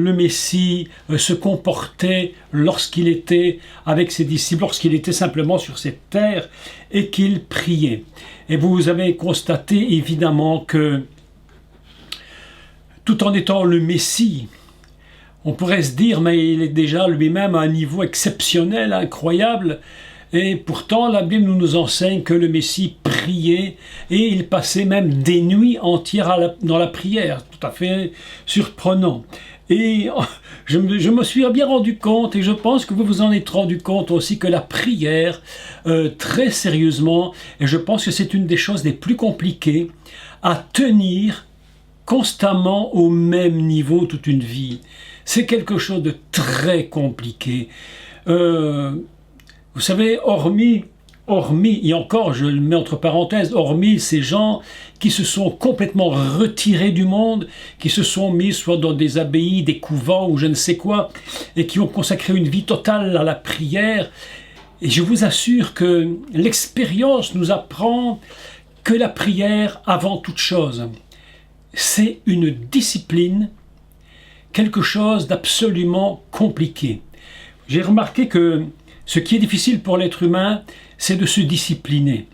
le Messie se comportait lorsqu'il était avec ses disciples, lorsqu'il était simplement sur cette terre et qu'il priait. Et vous avez constaté évidemment que tout en étant le Messie, on pourrait se dire, mais il est déjà lui-même à un niveau exceptionnel, incroyable. Et pourtant, la Bible nous enseigne que le Messie priait et il passait même des nuits entières dans la prière. Tout à fait surprenant. Et je me suis bien rendu compte, et je pense que vous vous en êtes rendu compte aussi, que la prière, très sérieusement, et je pense que c'est une des choses les plus compliquées, à tenir constamment au même niveau toute une vie. C'est quelque chose de très compliqué. Vous savez, hormis, et encore je le mets entre parenthèses, hormis ces gens qui se sont complètement retirés du monde, qui se sont mis soit dans des abbayes, des couvents ou je ne sais quoi, et qui ont consacré une vie totale à la prière, et je vous assure que l'expérience nous apprend que la prière, avant toute chose, c'est une discipline, quelque chose d'absolument compliqué. J'ai remarqué que ce qui est difficile pour l'être humain, c'est de se discipliner.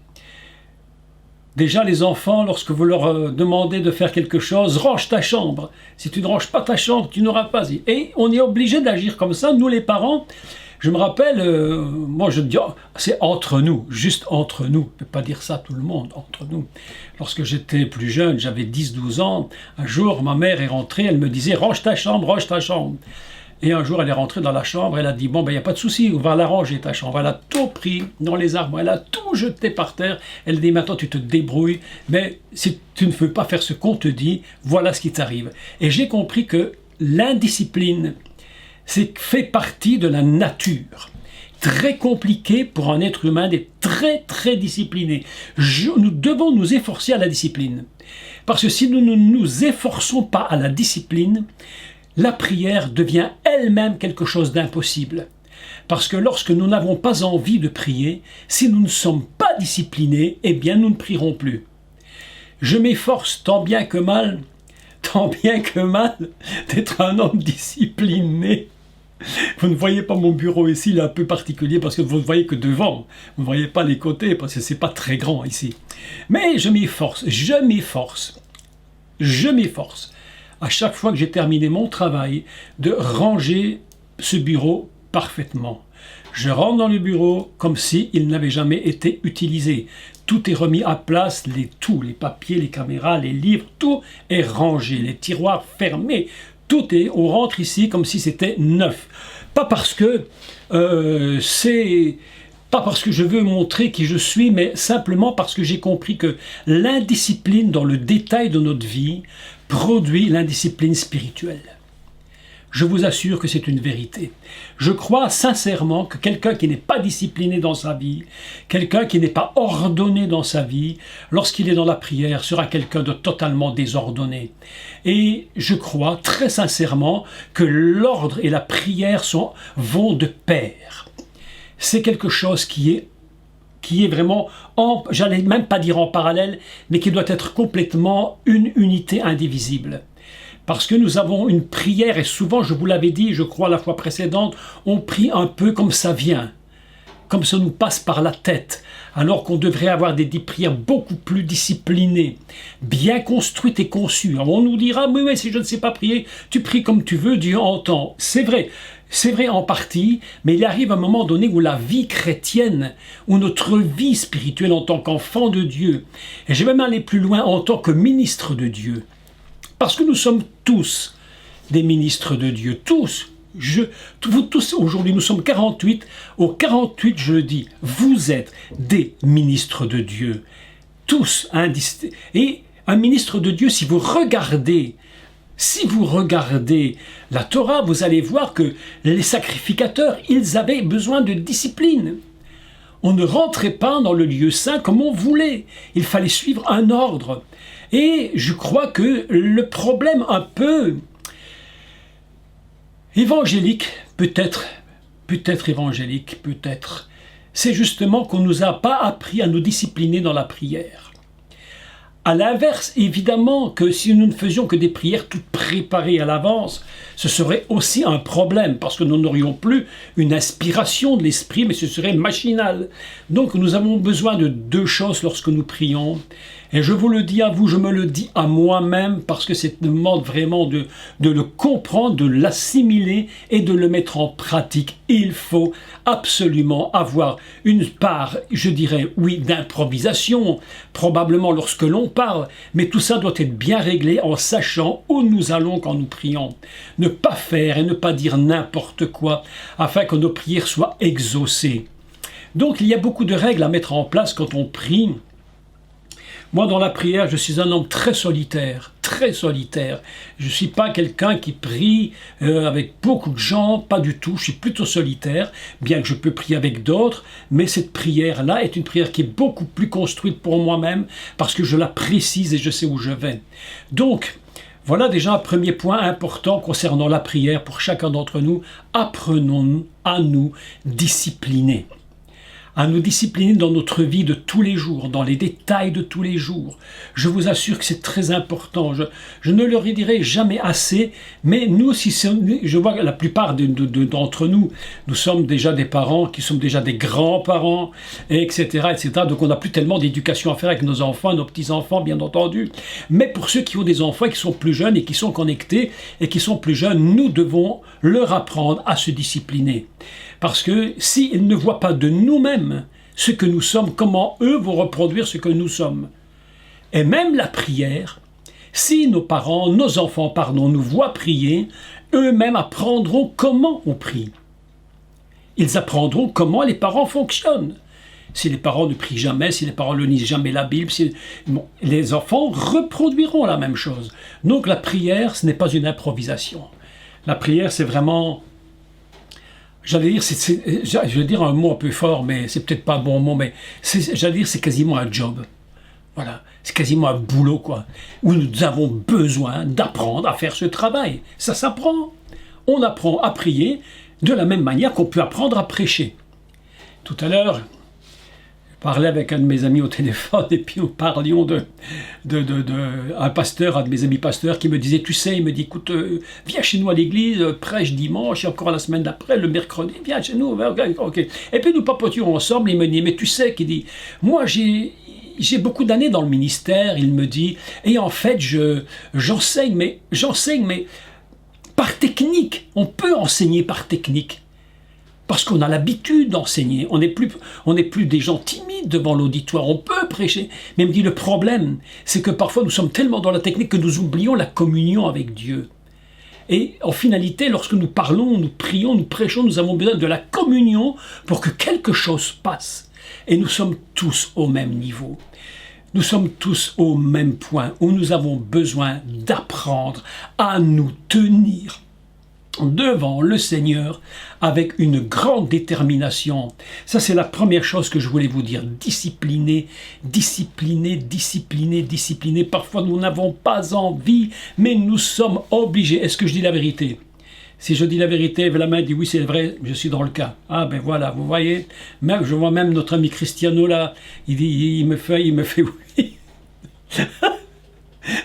Déjà, les enfants, lorsque vous leur demandez de faire quelque chose, range ta chambre. Si tu ne ranges pas ta chambre, tu n'auras pas. Et on est obligé d'agir comme ça, nous les parents. Je me rappelle, moi je dis, oh, c'est entre nous, juste entre nous. On ne peut pas dire ça à tout le monde, entre nous. Lorsque j'étais plus jeune, j'avais 10-12 ans, un jour ma mère est rentrée, elle me disait, range ta chambre, range ta chambre. Et un jour, elle est rentrée dans la chambre, elle a dit, bon, ben, il n'y a pas de souci, on va la ranger, ta chambre. Elle a tout pris dans les arbres, elle a tout jeté par terre. Elle dit, maintenant, tu te débrouilles, mais si tu ne veux pas faire ce qu'on te dit, voilà ce qui t'arrive. Et j'ai compris que l'indiscipline, c'est fait partie de la nature. Très compliqué pour un être humain d'être très, très discipliné. Nous devons nous efforcer à la discipline. Parce que si nous ne nous efforçons pas à la discipline, la prière devient elle-même quelque chose d'impossible. Parce que lorsque nous n'avons pas envie de prier, si nous ne sommes pas disciplinés, eh bien nous ne prierons plus. Je m'efforce tant bien que mal, d'être un homme discipliné. Vous ne voyez pas mon bureau ici, il est un peu particulier parce que vous ne voyez que devant. Vous ne voyez pas les côtés parce que ce n'est pas très grand ici. Mais je m'efforce. À chaque fois que j'ai terminé mon travail, de ranger ce bureau parfaitement. Je rentre dans le bureau comme s'il n'avait jamais été utilisé. Tout est remis à place, les papiers, les caméras, les livres, tout est rangé, les tiroirs fermés. On rentre ici comme si c'était neuf. Pas parce que je veux montrer qui je suis, mais simplement parce que j'ai compris que l'indiscipline dans le détail de notre vie produit l'indiscipline spirituelle. Je vous assure que c'est une vérité. Je crois sincèrement que quelqu'un qui n'est pas discipliné dans sa vie, quelqu'un qui n'est pas ordonné dans sa vie, lorsqu'il est dans la prière, sera quelqu'un de totalement désordonné. Et je crois très sincèrement que l'ordre et la prière vont de pair. C'est quelque chose qui est vraiment, j'allais même pas dire en parallèle, mais qui doit être complètement une unité indivisible. Parce que nous avons une prière, et souvent, je vous l'avais dit, je crois la fois précédente, on prie un peu comme ça vient, comme ça nous passe par la tête, alors qu'on devrait avoir des prières beaucoup plus disciplinées, bien construites et conçues. Alors on nous dira, mais si je ne sais pas prier, tu pries comme tu veux, Dieu entend. C'est vrai en partie, mais il arrive un moment donné où la vie chrétienne, où notre vie spirituelle en tant qu'enfant de Dieu, et je vais même aller plus loin en tant que ministre de Dieu, parce que nous sommes tous des ministres de Dieu, tous. Vous tous, aujourd'hui, nous sommes 48. Au 48, je le dis, vous êtes des ministres de Dieu. Tous. Et un ministre de Dieu, si vous regardez la Torah, vous allez voir que les sacrificateurs, ils avaient besoin de discipline. On ne rentrait pas dans le lieu saint comme on voulait. Il fallait suivre un ordre. Et je crois que le problème un peu évangélique, peut-être évangélique, c'est justement qu'on ne nous a pas appris à nous discipliner dans la prière. À l'inverse, évidemment que si nous ne faisions que des prières toutes préparées à l'avance, ce serait aussi un problème, parce que nous n'aurions plus une inspiration de l'esprit, mais ce serait machinal. Donc nous avons besoin de deux choses lorsque nous prions. Et je vous le dis à vous, je me le dis à moi-même, parce que c'est demande vraiment de le comprendre, de l'assimiler et de le mettre en pratique. Il faut absolument avoir une part, je dirais, oui, d'improvisation, probablement lorsque l'on parle, mais tout ça doit être bien réglé en sachant où nous allons quand nous prions. Ne pas faire et ne pas dire n'importe quoi, afin que nos prières soient exaucées. Donc il y a beaucoup de règles à mettre en place quand on prie. Moi, dans la prière, je suis un homme très solitaire, très solitaire. Je ne suis pas quelqu'un qui prie avec beaucoup de gens, pas du tout. Je suis plutôt solitaire, bien que je peux prier avec d'autres. Mais cette prière-là est une prière qui est beaucoup plus construite pour moi-même, parce que je la précise et je sais où je vais. Donc, voilà déjà un premier point important concernant la prière pour chacun d'entre nous. Apprenons à nous discipliner. À nous discipliner dans notre vie de tous les jours, dans les détails de tous les jours. Je vous assure que c'est très important. Je ne le redirai jamais assez, mais nous, je vois que la plupart d'entre nous, nous sommes déjà des parents, qui sommes déjà des grands-parents, etc., etc. Donc on n'a plus tellement d'éducation à faire avec nos enfants, nos petits-enfants, bien entendu. Mais pour ceux qui ont des enfants et qui sont plus jeunes et qui sont connectés et qui sont plus jeunes, nous devons leur apprendre à se discipliner. Parce que s'ils ne voient pas de nous-mêmes ce que nous sommes, comment eux vont reproduire ce que nous sommes? Et même la prière, si nos parents, nos enfants, pardon, nous voient prier, eux-mêmes apprendront comment on prie. Ils apprendront comment les parents fonctionnent. Si les parents ne prient jamais, si les parents ne lisent jamais la Bible, les enfants reproduiront la même chose. Donc la prière, ce n'est pas une improvisation. La prière, c'est vraiment... je vais dire un mot un peu fort, mais c'est peut-être pas un bon mot, mais c'est quasiment un job. Voilà, c'est quasiment un boulot, quoi, où nous avons besoin d'apprendre à faire ce travail. Ça s'apprend. On apprend à prier de la même manière qu'on peut apprendre à prêcher. Tout à l'heure, je parlais avec un de mes amis au téléphone et puis nous parlions un pasteur, un de mes amis pasteurs qui me disait, tu sais, il me dit, écoute, viens chez nous à l'église, prêche dimanche et encore la semaine d'après, le mercredi, viens chez nous, ok. Et puis nous papotions ensemble, il me dit, mais tu sais, qu'il dit, moi j'ai beaucoup d'années dans le ministère, il me dit, et en fait j'enseigne, mais par technique, on peut enseigner par technique. Parce qu'on a l'habitude d'enseigner, on n'est plus des gens timides devant l'auditoire, on peut prêcher. Mais il me dit, le problème, c'est que parfois nous sommes tellement dans la technique que nous oublions la communion avec Dieu. Et en finalité, lorsque nous parlons, nous prions, nous prêchons, nous avons besoin de la communion pour que quelque chose passe. Et nous sommes tous au même niveau. Nous sommes tous au même point où nous avons besoin d'apprendre à nous tenir devant le Seigneur avec une grande détermination. Ça, c'est la première chose que je voulais vous dire. Discipliner, discipliner, discipliner, discipliner. Parfois, nous n'avons pas envie, mais nous sommes obligés. Est-ce que je dis la vérité? Si je dis la vérité, la main dit oui, c'est vrai, je suis dans le cas. Ah ben voilà, vous voyez, même, je vois même notre ami Cristiano là, il me fait oui.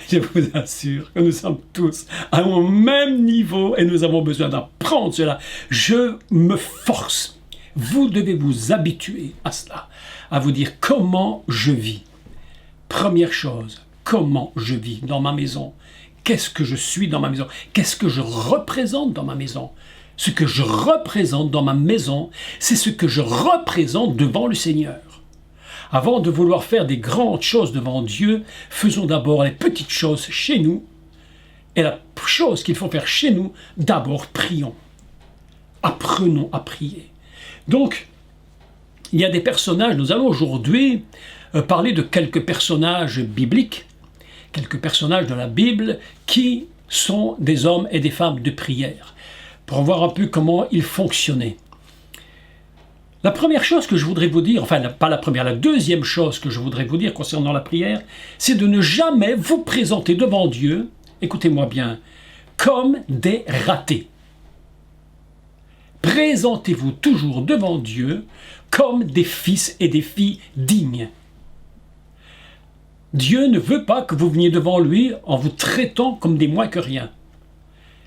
Je vous assure que nous sommes tous à un même niveau et nous avons besoin d'apprendre cela. Je me force. Vous devez vous habituer à cela, à vous dire comment je vis. Première chose, comment je vis dans ma maison. Qu'est-ce que je suis dans ma maison? Qu'est-ce que je représente dans ma maison? Ce que je représente dans ma maison, c'est ce que je représente devant le Seigneur. Avant de vouloir faire des grandes choses devant Dieu, faisons d'abord les petites choses chez nous. Et la chose qu'il faut faire chez nous, d'abord prions. Apprenons à prier. Donc, il y a des personnages, nous allons aujourd'hui parler de quelques personnages bibliques, quelques personnages de la Bible qui sont des hommes et des femmes de prière, pour voir un peu comment ils fonctionnaient. La première chose que je voudrais vous dire, enfin pas la première, la deuxième chose que je voudrais vous dire concernant la prière, c'est de ne jamais vous présenter devant Dieu, écoutez-moi bien, comme des ratés. Présentez-vous toujours devant Dieu comme des fils et des filles dignes. Dieu ne veut pas que vous veniez devant lui en vous traitant comme des moins que rien.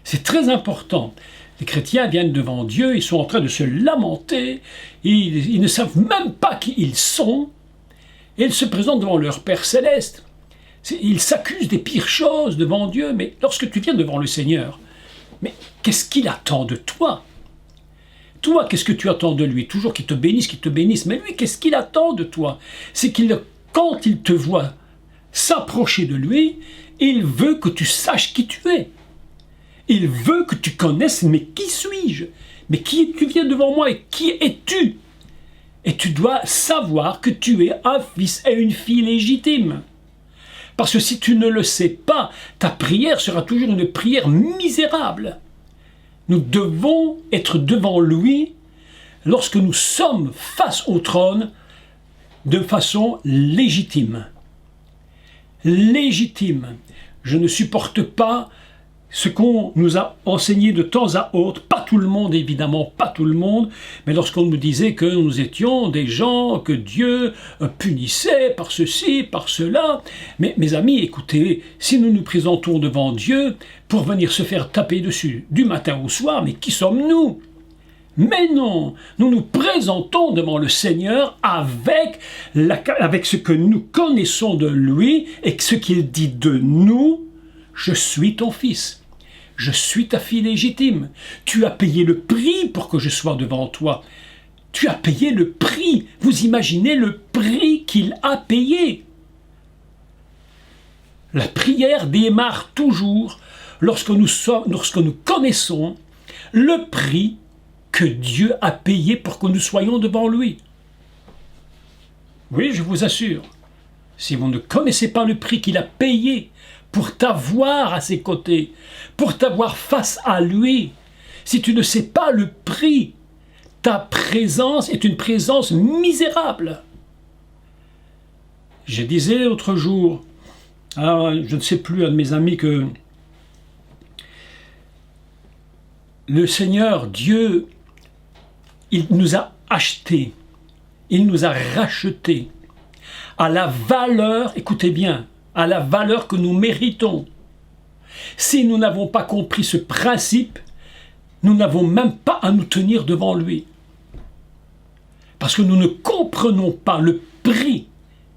C'est très important. Les chrétiens viennent devant Dieu, ils sont en train de se lamenter, ils ne savent même pas qui ils sont, et ils se présentent devant leur Père céleste. Ils s'accusent des pires choses devant Dieu, mais lorsque tu viens devant le Seigneur, mais qu'est-ce qu'il attend de toi? Toi, qu'est-ce que tu attends de lui? Toujours qu'il te bénisse, mais lui, qu'est-ce qu'il attend de toi? C'est quand il te voit s'approcher de lui, il veut que tu saches qui tu es. Il veut que tu connaisses, mais qui suis-je? Mais qui tu viens devant moi et qui es-tu? Et tu dois savoir que tu es un fils et une fille légitime. Parce que si tu ne le sais pas, ta prière sera toujours une prière misérable. Nous devons être devant lui lorsque nous sommes face au trône de façon légitime. Légitime. Je ne supporte pas ce qu'on nous a enseigné de temps à autre, pas tout le monde évidemment, pas tout le monde, mais lorsqu'on nous disait que nous étions des gens que Dieu punissait par ceci, par cela. Mais mes amis, écoutez, si nous nous présentons devant Dieu pour venir se faire taper dessus du matin au soir, mais qui sommes-nous? Mais non, nous nous présentons devant le Seigneur avec ce que nous connaissons de lui et ce qu'il dit de nous. Je suis ton fils. Je suis ta fille légitime. Tu as payé le prix pour que je sois devant toi. Tu as payé le prix. Vous imaginez le prix qu'il a payé. La prière démarre toujours lorsque nous connaissons le prix que Dieu a payé pour que nous soyons devant lui. Oui, je vous assure, si vous ne connaissez pas le prix qu'il a payé pour t'avoir à ses côtés, pour t'avoir face à lui, si tu ne sais pas le prix, ta présence est une présence misérable. Je disais l'autre jour, je ne sais plus, un de mes amis, que le Seigneur, Dieu, il nous a achetés, il nous a rachetés à la valeur, écoutez bien, à la valeur que nous méritons. Si nous n'avons pas compris ce principe, nous n'avons même pas à nous tenir devant lui. Parce que nous ne comprenons pas le prix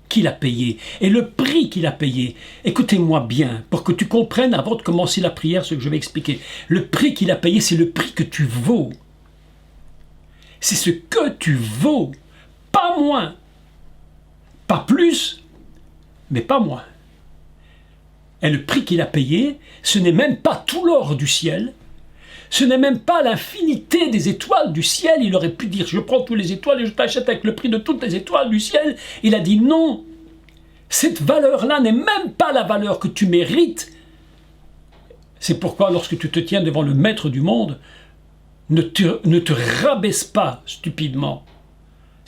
qu'il a payé. Et le prix qu'il a payé, écoutez-moi bien, pour que tu comprennes avant de commencer la prière ce que je vais expliquer. Le prix qu'il a payé, c'est le prix que tu vaux. C'est ce que tu vaux, pas moins. Pas plus, mais pas moins. Et le prix qu'il a payé, ce n'est même pas tout l'or du ciel, ce n'est même pas l'infinité des étoiles du ciel. Il aurait pu dire, je prends toutes les étoiles et je t'achète avec le prix de toutes les étoiles du ciel. Il a dit non, cette valeur-là n'est même pas la valeur que tu mérites. C'est pourquoi lorsque tu te tiens devant le maître du monde, ne te rabaisse pas stupidement.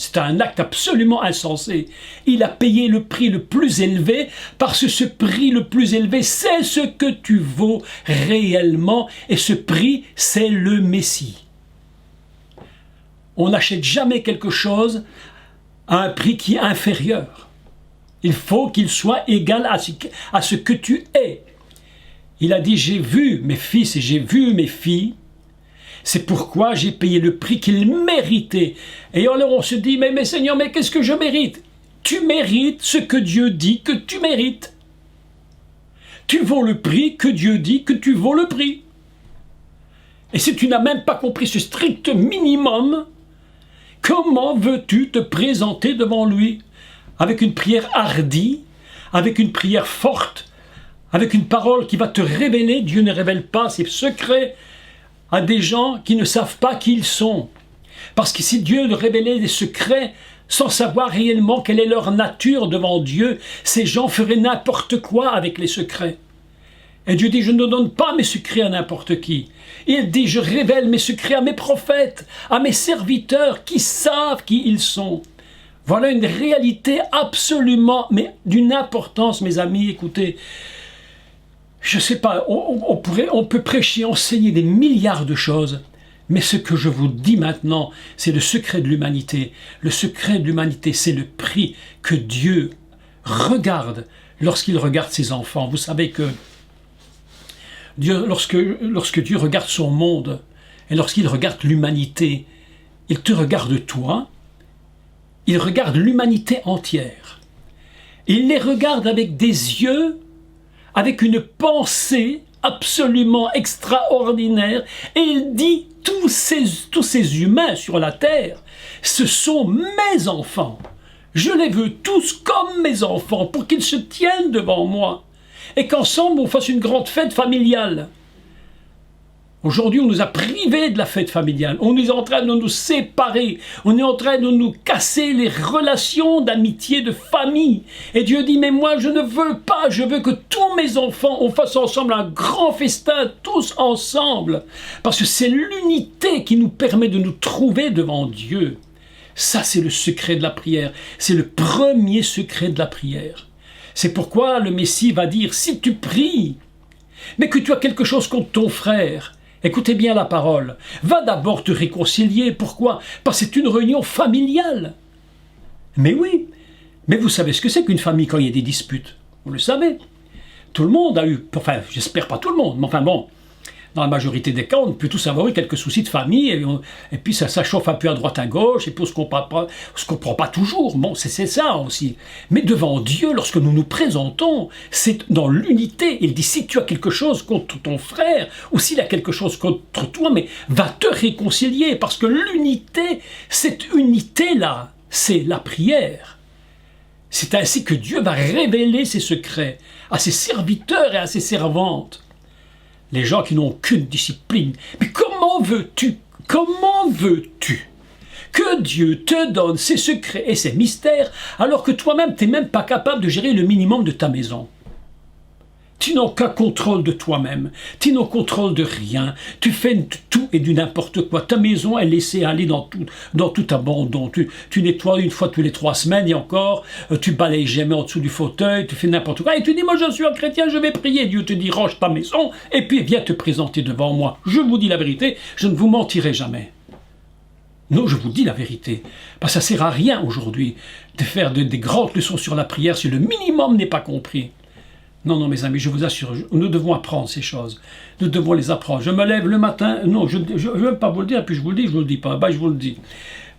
C'est un acte absolument insensé. Il a payé le prix le plus élevé parce que ce prix le plus élevé, c'est ce que tu vaux réellement. Et ce prix, c'est le Messie. On n'achète jamais quelque chose à un prix qui est inférieur. Il faut qu'il soit égal à ce que tu es. Il a dit, j'ai vu mes fils et j'ai vu mes filles. C'est pourquoi j'ai payé le prix qu'il méritait. Et alors on se dit, mais Seigneur, mais qu'est-ce que je mérite? Tu mérites ce que Dieu dit que tu mérites. Tu vaux le prix que Dieu dit que tu vaux le prix. Et si tu n'as même pas compris ce strict minimum, comment veux-tu te présenter devant lui? Avec une prière hardie, avec une prière forte, avec une parole qui va te révéler. Dieu ne révèle pas ses secrets à des gens qui ne savent pas qui ils sont. Parce que si Dieu révélait des secrets sans savoir réellement quelle est leur nature devant Dieu, ces gens feraient n'importe quoi avec les secrets. Et Dieu dit, je ne donne pas mes secrets à n'importe qui. Il dit, je révèle mes secrets à mes prophètes, à mes serviteurs qui savent qui ils sont. Voilà une réalité absolument, mais d'une importance, mes amis, écoutez. Je ne sais pas, on peut prêcher, enseigner des milliards de choses, mais ce que je vous dis maintenant, c'est le secret de l'humanité. Le secret de l'humanité, c'est le prix que Dieu regarde lorsqu'il regarde ses enfants. Vous savez que Dieu, lorsque Dieu regarde son monde et lorsqu'il regarde l'humanité, il te regarde toi, il regarde l'humanité entière. Il les regarde avec des yeux, avec une pensée absolument extraordinaire, et il dit tous ces humains sur la terre, ce sont mes enfants. Je les veux tous comme mes enfants pour qu'ils se tiennent devant moi et qu'ensemble on fasse une grande fête familiale. Aujourd'hui, on nous a privés de la fête familiale. On est en train de nous séparer. On est en train de nous casser les relations d'amitié, de famille. Et Dieu dit, mais moi, je ne veux pas. Je veux que tous mes enfants, on fasse ensemble un grand festin, tous ensemble. Parce que c'est l'unité qui nous permet de nous trouver devant Dieu. Ça, c'est le secret de la prière. C'est le premier secret de la prière. C'est pourquoi le Messie va dire, si tu pries, mais que tu as quelque chose contre ton frère, écoutez bien la parole. Va d'abord te réconcilier. Pourquoi? Parce que c'est une réunion familiale. Mais oui. Mais vous savez ce que c'est qu'une famille quand il y a des disputes? Vous le savez. Tout le monde a eu, enfin, j'espère pas tout le monde, mais enfin bon, dans la majorité des cas, on peut tous avoir eu quelques soucis de famille, et puis ça chauffe un peu à droite à gauche, et puis on se comprend pas toujours. Bon, c'est ça aussi. Mais devant Dieu, lorsque nous nous présentons, c'est dans l'unité. Il dit, si tu as quelque chose contre ton frère, ou s'il a quelque chose contre toi, mais va te réconcilier, parce que l'unité, cette unité-là, c'est la prière. C'est ainsi que Dieu va révéler ses secrets à ses serviteurs et à ses servantes. Les gens qui n'ont aucune discipline. Mais comment veux-tu que Dieu te donne ses secrets et ses mystères alors que toi-même, tu n'es même pas capable de gérer le minimum de ta maison? Tu n'as aucun contrôle de toi-même. Tu n'as contrôle de rien. Tu fais tout et du n'importe quoi. Ta maison est laissée aller dans tout abandon. Tu nettoies une fois tous les 3 semaines et encore, tu balayes jamais en dessous du fauteuil, tu fais n'importe quoi. Et tu dis, moi je suis un chrétien, je vais prier. Dieu te dit, range ta maison et puis viens te présenter devant moi. Je vous dis la vérité, je ne vous mentirai jamais. Non, je vous dis la vérité. Parce que ça ne sert à rien aujourd'hui de faire des grandes leçons sur la prière si le minimum n'est pas compris. Non, mes amis, je vous assure, nous devons apprendre ces choses. Nous devons les apprendre. Je me lève le matin, non, je ne veux même pas vous le dire, puis je vous le dis pas, je vous le dis.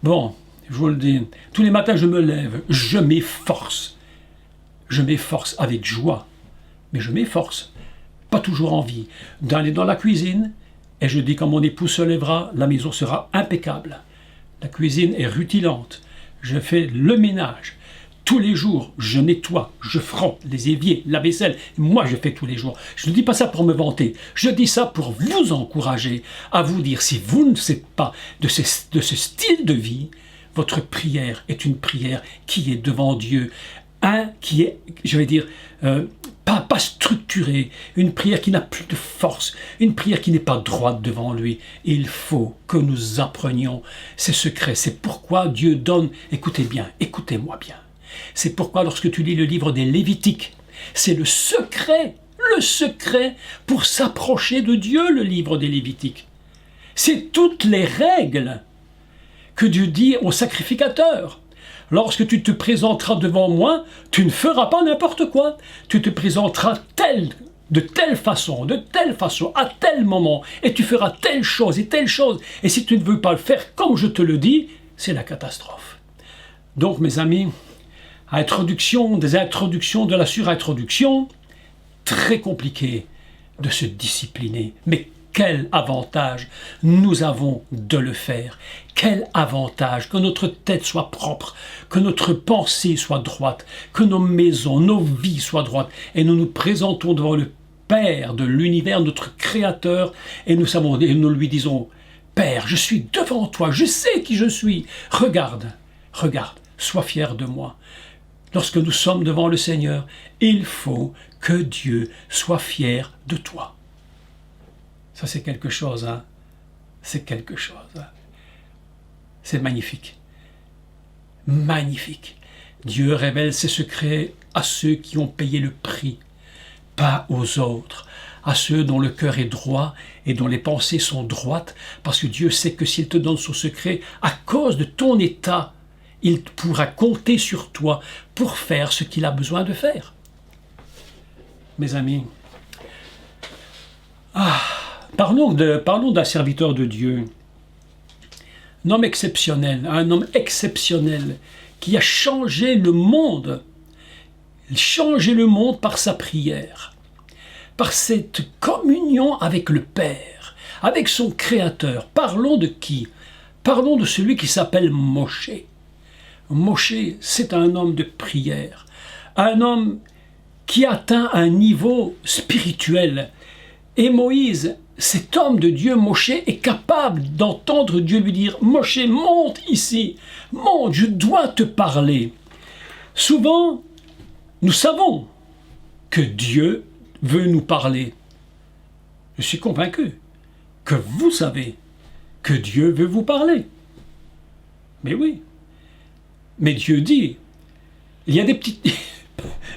Bon, je vous le dis. Tous les matins, je me lève, je m'efforce. Je m'efforce avec joie, mais je m'efforce, pas toujours envie, d'aller dans la cuisine, et je dis quand mon épouse se lèvera, la maison sera impeccable. La cuisine est rutilante. Je fais le ménage. Tous les jours, je nettoie, je frotte les éviers, la vaisselle. Moi, je fais tous les jours. Je ne dis pas ça pour me vanter. Je dis ça pour vous encourager à vous dire, si vous ne savez pas de ce style de vie, votre prière est une prière qui est devant Dieu. Qui est, je vais dire, pas structurée, une prière qui n'a plus de force, une prière qui n'est pas droite devant lui. Il faut que nous apprenions ces secrets. C'est pourquoi Dieu donne, écoutez bien, écoutez-moi bien. C'est pourquoi lorsque tu lis le livre des Lévitiques, c'est le secret pour s'approcher de Dieu, le livre des Lévitiques. C'est toutes les règles que Dieu dit aux sacrificateurs. Lorsque tu te présenteras devant moi, tu ne feras pas n'importe quoi. Tu te présenteras de telle façon, à tel moment, et tu feras telle chose et telle chose. Et si tu ne veux pas le faire comme je te le dis, c'est la catastrophe. Donc, mes amis, des introductions, de la surintroduction, très compliqué de se discipliner. Mais quel avantage nous avons de le faire. Quel avantage que notre tête soit propre, que notre pensée soit droite, que nos maisons, nos vies soient droites. Et nous nous présentons devant le Père de l'univers, notre Créateur, et nous lui disons, Père, je suis devant toi, je sais qui je suis. Regarde, sois fier de moi. Lorsque nous sommes devant le Seigneur, il faut que Dieu soit fier de toi. Ça, c'est quelque chose, hein. C'est quelque chose, hein. C'est magnifique. Magnifique. Dieu révèle ses secrets à ceux qui ont payé le prix, pas aux autres, à ceux dont le cœur est droit et dont les pensées sont droites, parce que Dieu sait que s'il te donne son secret, à cause de ton état, il pourra compter sur toi pour faire ce qu'il a besoin de faire. mes amis. Parlons d'un serviteur de Dieu. Un homme exceptionnel, qui a changé le monde par sa prière, par cette communion avec le Père, avec son Créateur. Parlons de qui? Parlons de celui qui s'appelle Moshe. Moshe, c'est un homme de prière, un homme qui atteint un niveau spirituel. Et Moïse, cet homme de Dieu, Moshe, est capable d'entendre Dieu lui dire « Moshe, monte ici, monte, je dois te parler ». Souvent, nous savons que Dieu veut nous parler. Je suis convaincu que vous savez que Dieu veut vous parler. Mais oui. Mais Dieu dit, il y a des petites...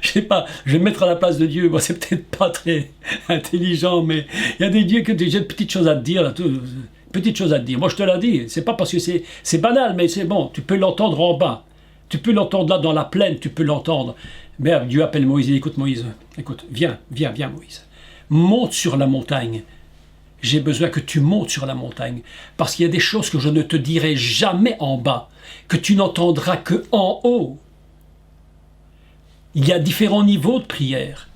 Je sais pas, je vais me mettre à la place de Dieu, moi c'est peut-être pas très intelligent, mais il y a des dieux que j'ai de petites choses à te dire, là, petites choses à te dire. Moi je te l'ai dit, c'est pas parce que c'est banal, mais c'est bon, tu peux l'entendre en bas, tu peux l'entendre là dans la plaine, tu peux l'entendre. Mais Dieu appelle Moïse, il dit, écoute Moïse, écoute, viens Moïse, monte sur la montagne. J'ai besoin que tu montes sur la montagne, parce qu'il y a des choses que je ne te dirai jamais en bas, que tu n'entendras que en haut. Il y a différents niveaux de prière.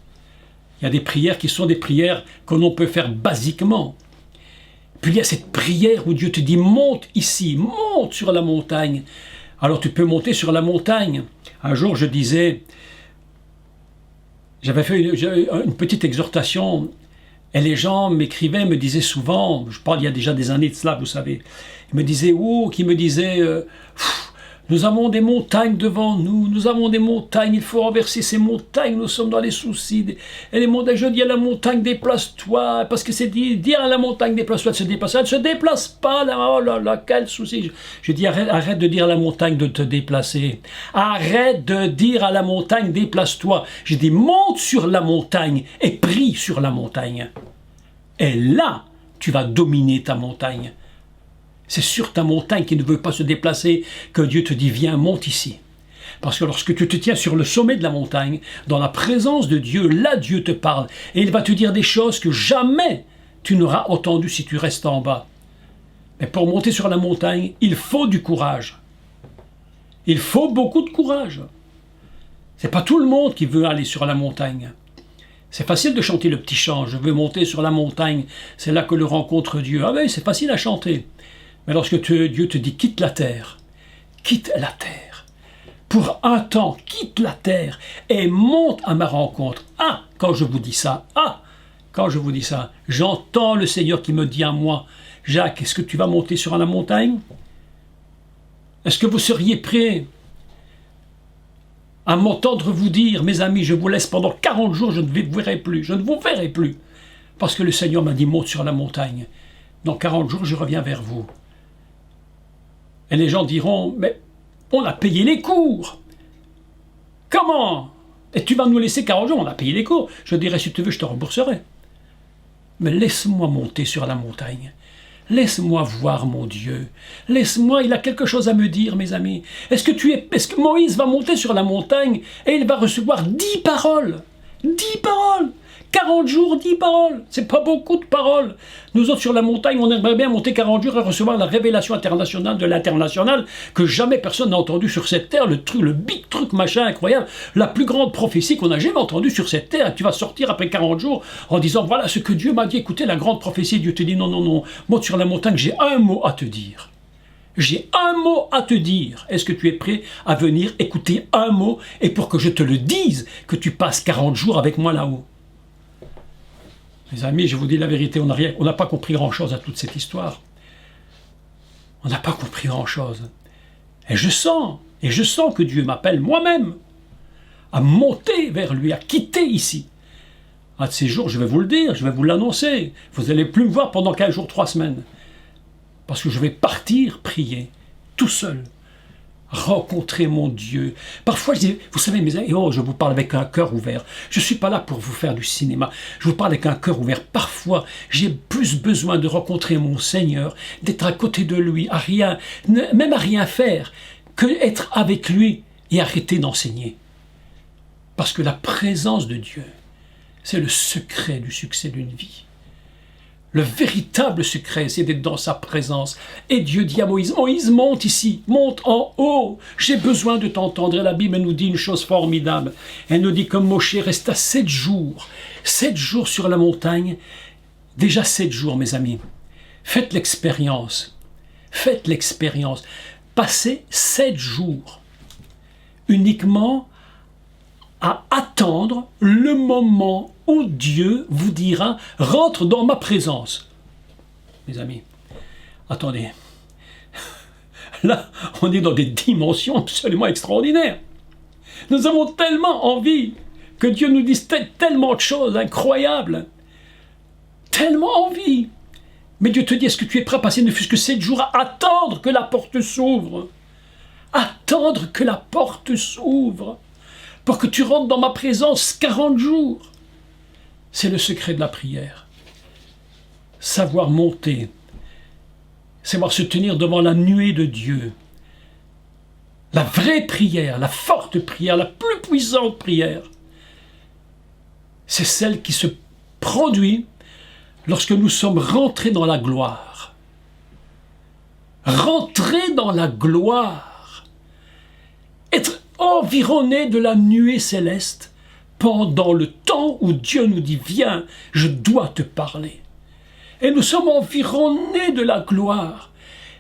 Il y a des prières qui sont des prières que l'on peut faire basiquement. Puis il y a cette prière où Dieu te dit « Monte ici, monte sur la montagne ». Alors tu peux monter sur la montagne. Un jour je disais, j'avais fait une petite exhortation et les gens m'écrivaient, me disaient souvent, je parle il y a déjà des années de cela, vous savez, ils me disaient nous avons des montagnes devant nous, nous avons des montagnes, il faut renverser ces montagnes, nous sommes dans les soucis. Et les montagnes, je dis à la montagne, déplace-toi, parce que c'est dire à la montagne, déplace-toi, de se déplacer, elle ne se déplace pas, là, oh là là, quel souci. Je dis, arrête de dire à la montagne de te déplacer, arrête de dire à la montagne, déplace-toi. J'ai dit, monte sur la montagne et prie sur la montagne. Et là, tu vas dominer ta montagne. C'est sur ta montagne qui ne veut pas se déplacer que Dieu te dit, viens, monte ici. Parce que lorsque tu te tiens sur le sommet de la montagne, dans la présence de Dieu, là Dieu te parle. Et il va te dire des choses que jamais tu n'auras entendues si tu restes en bas. Mais pour monter sur la montagne, il faut du courage. Il faut beaucoup de courage. C'est pas tout le monde qui veut aller sur la montagne. C'est facile de chanter le petit chant, je veux monter sur la montagne, c'est là que le rencontre Dieu. Ah oui, c'est facile à chanter. Mais lorsque Dieu te dit quitte la terre, pour un temps, quitte la terre et monte à ma rencontre. Quand je vous dis ça, j'entends le Seigneur qui me dit à moi, Jacques, est-ce que tu vas monter sur la montagne? Est-ce que vous seriez prêts à m'entendre vous dire, mes amis, je vous laisse pendant 40 jours, je ne vous verrai plus, parce que le Seigneur m'a dit, monte sur la montagne. Dans 40 jours, je reviens vers vous. Et les gens diront, mais on a payé les cours. Comment? Et tu vas nous laisser 40 jours, on a payé les cours. Je dirai, si tu veux, je te rembourserai. Mais laisse-moi monter sur la montagne. Laisse-moi voir mon Dieu. Laisse-moi, il a quelque chose à me dire, mes amis. Est-ce que Moïse va monter sur la montagne et il va recevoir 10 paroles? 10 paroles! 40 jours, 10 paroles, c'est pas beaucoup de paroles. Nous autres sur la montagne, on aimerait bien monter 40 jours et recevoir la révélation internationale de l'international que jamais personne n'a entendu sur cette terre, le big truc machin incroyable, la plus grande prophétie qu'on a jamais entendue sur cette terre. Tu vas sortir après 40 jours en disant voilà ce que Dieu m'a dit, écoutez la grande prophétie, Dieu te dit non, monte sur la montagne, j'ai un mot à te dire. J'ai un mot à te dire. Est-ce que tu es prêt à venir écouter un mot et pour que je te le dise, que tu passes 40 jours avec moi là-haut? Mes amis, je vous dis la vérité, on n'a pas compris grand-chose à toute cette histoire. On n'a pas compris grand-chose. Et je sens que Dieu m'appelle moi-même à monter vers lui, à quitter ici. Un de ces jours, je vais vous le dire, je vais vous l'annoncer. Vous n'allez plus me voir pendant 15 jours, 3 semaines. Parce que je vais partir prier, tout seul. Rencontrer mon Dieu. Parfois, vous savez, mes amis, je vous parle avec un cœur ouvert. Je ne suis pas là pour vous faire du cinéma. Je vous parle avec un cœur ouvert. Parfois, j'ai plus besoin de rencontrer mon Seigneur, d'être à côté de lui, même à rien faire, que être avec lui et arrêter d'enseigner. Parce que la présence de Dieu, C'est le secret du succès d'une vie. Le véritable secret, c'est d'être dans sa présence. Et Dieu dit à Moïse, Moïse, monte ici, monte en haut. J'ai besoin de t'entendre. Et la Bible nous dit une chose formidable. Elle nous dit que Moshe resta 7 jours sur la montagne. Déjà 7 jours, mes amis. Faites l'expérience. Passez 7 jours uniquement à attendre le moment où Dieu vous dira « Rentre dans ma présence ». Mes amis, attendez. Là, on est dans des dimensions absolument extraordinaires. Nous avons tellement envie que Dieu nous dise tellement de choses incroyables. Tellement envie. Mais Dieu te dit, est-ce que tu es prêt à passer ne fût-ce que 7 jours à attendre que la porte s'ouvre? Attendre que la porte s'ouvre pour que tu rentres dans ma présence 40 jours. C'est le secret de la prière. Savoir monter, savoir se tenir devant la nuée de Dieu. La vraie prière, la forte prière, la plus puissante prière, c'est celle qui se produit lorsque nous sommes rentrés dans la gloire. Rentrer dans la gloire. Être environné de la nuée céleste pendant le temps où Dieu nous dit « Viens, je dois te parler ». Et nous sommes environnés de la gloire.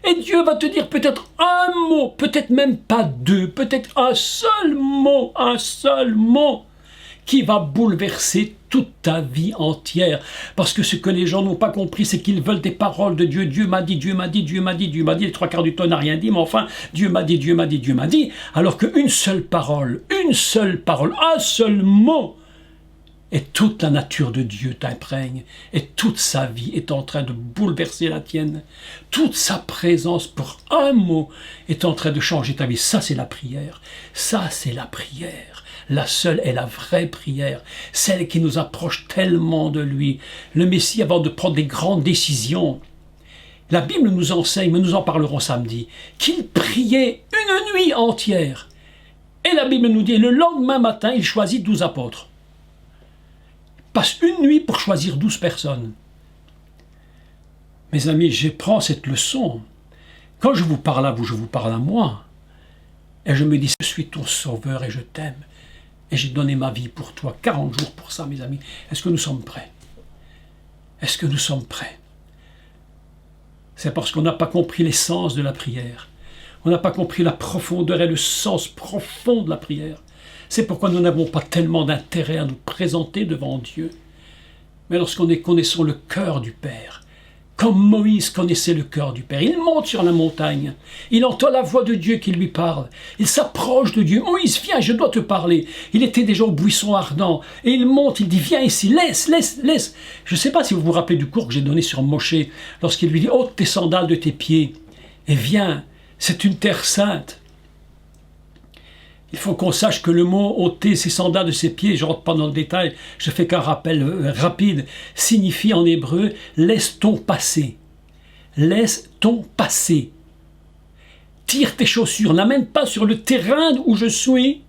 Et Dieu va te dire peut-être un mot, peut-être même pas 2, peut-être un seul mot qui va bouleverser toute ta vie entière. Parce que ce que les gens n'ont pas compris, c'est qu'ils veulent des paroles de Dieu. Dieu m'a dit, Dieu m'a dit, Dieu m'a dit, Dieu m'a dit. Les 3/4 du temps n'a rien dit, mais enfin, Dieu m'a dit, Dieu m'a dit, Dieu m'a dit. Alors qu'une seule parole, un seul mot, et toute la nature de Dieu t'imprègne, et toute sa vie est en train de bouleverser la tienne. Toute sa présence pour un mot est en train de changer ta vie. Ça, c'est la prière. Ça, c'est la prière. La seule est la vraie prière, celle qui nous approche tellement de lui. Le Messie, avant de prendre des grandes décisions, la Bible nous enseigne, mais nous en parlerons samedi, qu'il priait une nuit entière. Et la Bible nous dit, le lendemain matin, il choisit 12 apôtres. Il passe une nuit pour choisir 12 personnes. Mes amis, je prends cette leçon. Quand je vous parle à vous, je vous parle à moi. Et je me dis, je suis ton sauveur et je t'aime. Et j'ai donné ma vie pour toi, 40 jours pour ça, mes amis. Est-ce que nous sommes prêts? Est-ce que nous sommes prêts? C'est parce qu'on n'a pas compris l'essence de la prière. On n'a pas compris la profondeur et le sens profond de la prière. C'est pourquoi nous n'avons pas tellement d'intérêt à nous présenter devant Dieu. Mais lorsqu'on connaissons le cœur du Père, comme Moïse connaissait le cœur du Père, il monte sur la montagne, il entend la voix de Dieu qui lui parle, il s'approche de Dieu. Moïse, viens, je dois te parler. Il était déjà au buisson ardent, et il monte, il dit, viens ici, laisse. Je ne sais pas si vous vous rappelez du cours que j'ai donné sur Moshe, lorsqu'il lui dit, ôte tes sandales de tes pieds, et viens, c'est une terre sainte. Il faut qu'on sache que le mot « ôter ses sandales de ses pieds », je ne rentre pas dans le détail, je fais qu'un rappel rapide, signifie en hébreu « laisse ton passer ». Laisse ton passer. Tire tes chaussures, n'amène pas sur le terrain où je suis,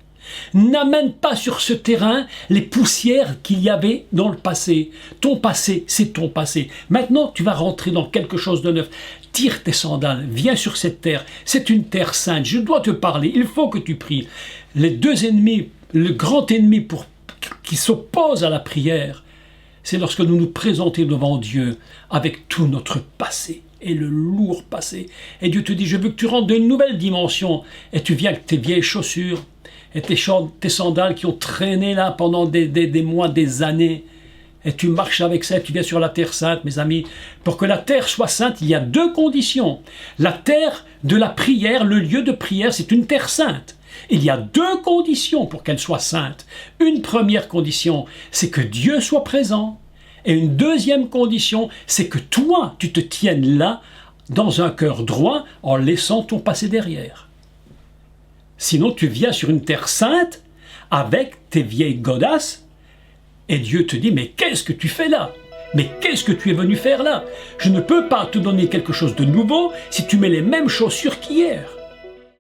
n'amène pas sur ce terrain les poussières qu'il y avait dans le passé. Ton passé, c'est ton passé. Maintenant, tu vas rentrer dans quelque chose de neuf. Tire tes sandales, viens sur cette terre. C'est une terre sainte, je dois te parler, il faut que tu pries. Les deux ennemis, le grand ennemi qui s'oppose à la prière, c'est lorsque nous nous présentons devant Dieu avec tout notre passé et le lourd passé. Et Dieu te dit, je veux que tu rentres dans une nouvelle dimension. Et tu viens avec tes vieilles chaussures et tes sandales qui ont traîné là pendant des mois, des années. Et tu marches avec ça, et tu viens sur la terre sainte, mes amis. Pour que la terre soit sainte, il y a 2 conditions. La terre de la prière, le lieu de prière, c'est une terre sainte. Il y a 2 conditions pour qu'elle soit sainte. Une première condition, c'est que Dieu soit présent. Et une deuxième condition, c'est que toi, tu te tiennes là, dans un cœur droit, en laissant ton passé derrière. Sinon, tu viens sur une terre sainte, avec tes vieilles godasses, et Dieu te dit, mais qu'est-ce que tu fais là? Mais qu'est-ce que tu es venu faire là? Je ne peux pas te donner quelque chose de nouveau si tu mets les mêmes chaussures qu'hier.